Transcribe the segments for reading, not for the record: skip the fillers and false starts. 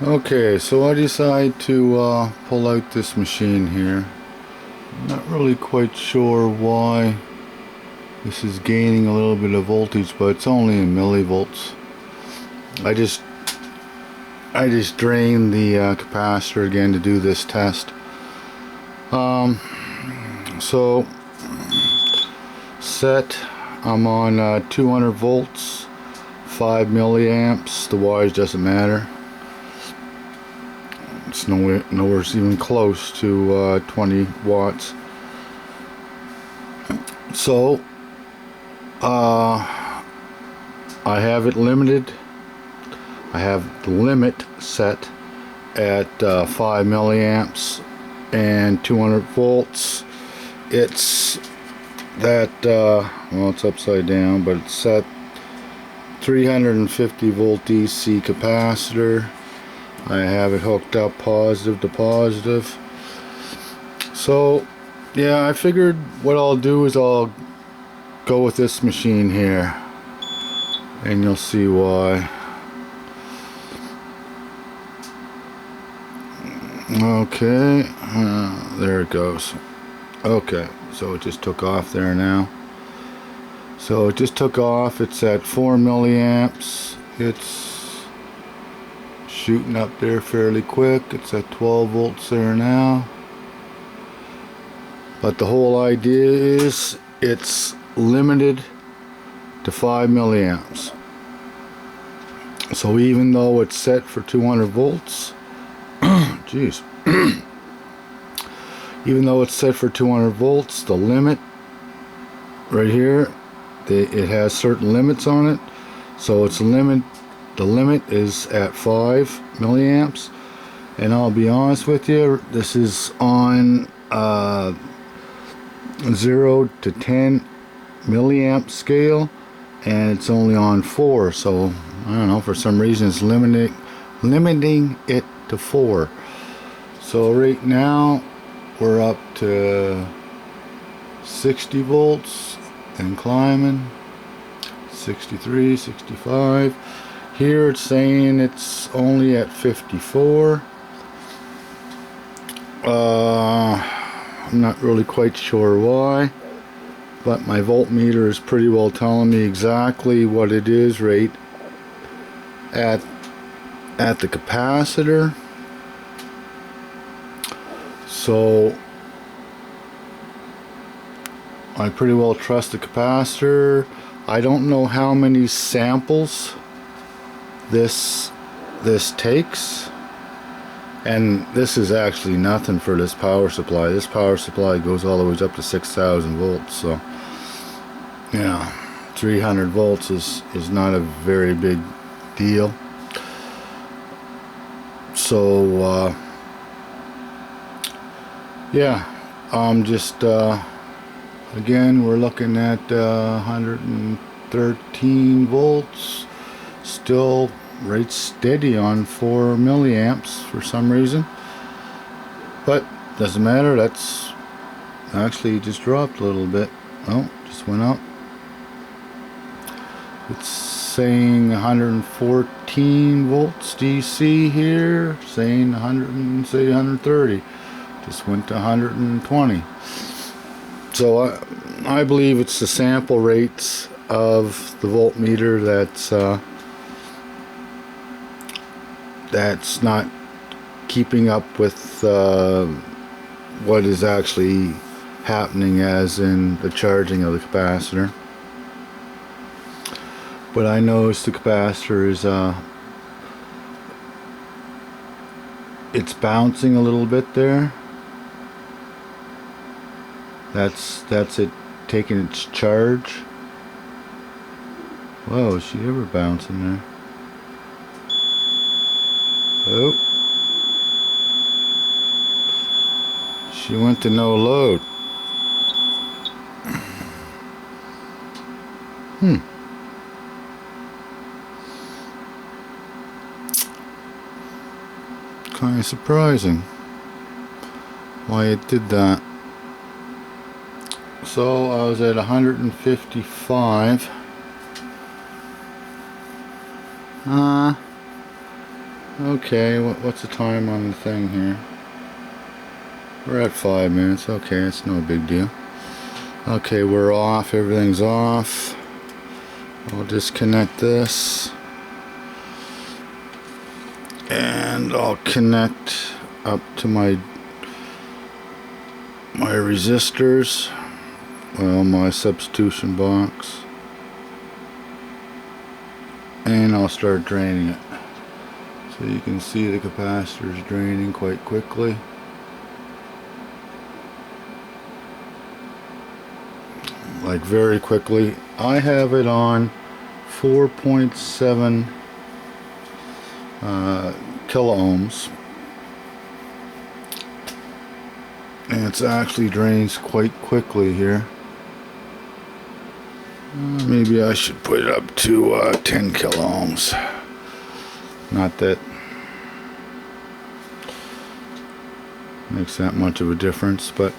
Okay, so I decided to pull out this machine here. Not really quite sure why this is gaining a little bit of voltage, but it's only in millivolts. I just drained the capacitor again to do this test. So set, I'm on 200 volts, 5 milliamps. The wires doesn't matter. It's nowhere even close to 20 watts. So I have it limited. I have the limit set at 5 milliamps and 200 volts. It's that well, it's upside down, but it's set 350 volt DC capacitor. I have it hooked up positive to positive. So yeah, I figured what I'll do is I'll go with this machine here, and you'll see why. Okay, there it goes. Okay, so it just took off there now. So it just took off. It's at 4 milliamps. It's shooting up there fairly quick. It's at 12 volts there now. But the whole idea is it's limited to 5 milliamps. So even though it's set for 200 volts, jeez. Even though it's set for 200 volts, the limit right here, it has certain limits on it. So it's the limit is at 5 milliamps. And I'll be honest with you, this is on 0 to 10 milliamp scale, and it's only on 4. So I don't know, for some reason it's limiting it to 4. So right now we're up to 60 volts and climbing. 63, 65. Here it's saying it's only at 54. I'm not really quite sure why, but my voltmeter is pretty well telling me exactly what it is right at the capacitor. So I pretty well trust the capacitor. I don't know how many samples this takes, and this is actually nothing for this power supply. This power supply goes all the way up to 6,000 volts. So yeah, 300 volts is not a very big deal. So yeah, just again, we're looking at 113 volts, still right steady on 4 milliamps for some reason, but doesn't matter. That's actually just dropped a little bit. Oh, just went up. It's saying 114 volts DC here, saying 130. Just went to 120. So I believe it's the sample rates of the voltmeter that's not keeping up with what is actually happening as in the charging of the capacitor. But I noticed the capacitor is it's bouncing a little bit there. That's it taking its charge. Whoa, is she ever bouncing there? Oh, she went to no load. Kind of surprising why it did that. So I was at 155. Okay, what's the time on the thing here? We're at 5 minutes. Okay, it's no big deal. Okay, we're off. Everything's off. I'll disconnect this. And I'll connect up to my resistors. Well, my substitution box. And I'll start draining it. So you can see the capacitor is draining quite quickly. Like very quickly. I have it on 4.7 kilo ohms, and it's actually drains quite quickly here. Maybe I should put it up to 10 kilo ohms. Not that makes that much of a difference, but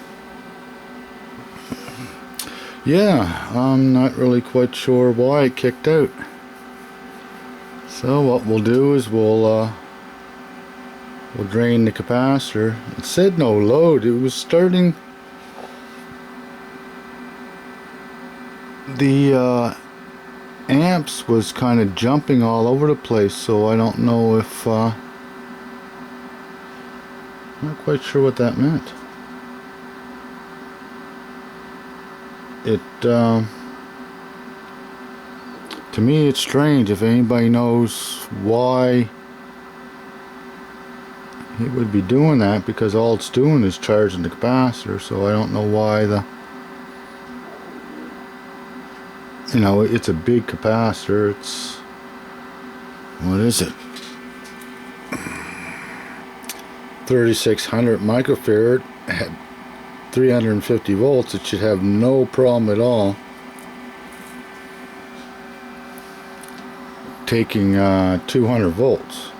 yeah, I'm not really quite sure why it kicked out. So what we'll do is we'll drain the capacitor. It said no load. It was starting. The amps was kind of jumping all over the place, so I don't know if I'm not quite sure what that meant. It to me it's strange. If anybody knows why it would be doing that, because all it's doing is charging the capacitor, so I don't know why the, you know, it's a big capacitor. It's, what is it, 3600 microfarad at 350 volts. It should have no problem at all taking 200 volts.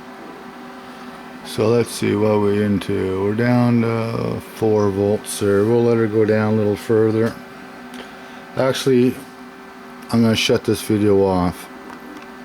So let's see what we're into. We're down to 4 volts there. We'll let her go down a little further. Actually, I'm going to shut this video off.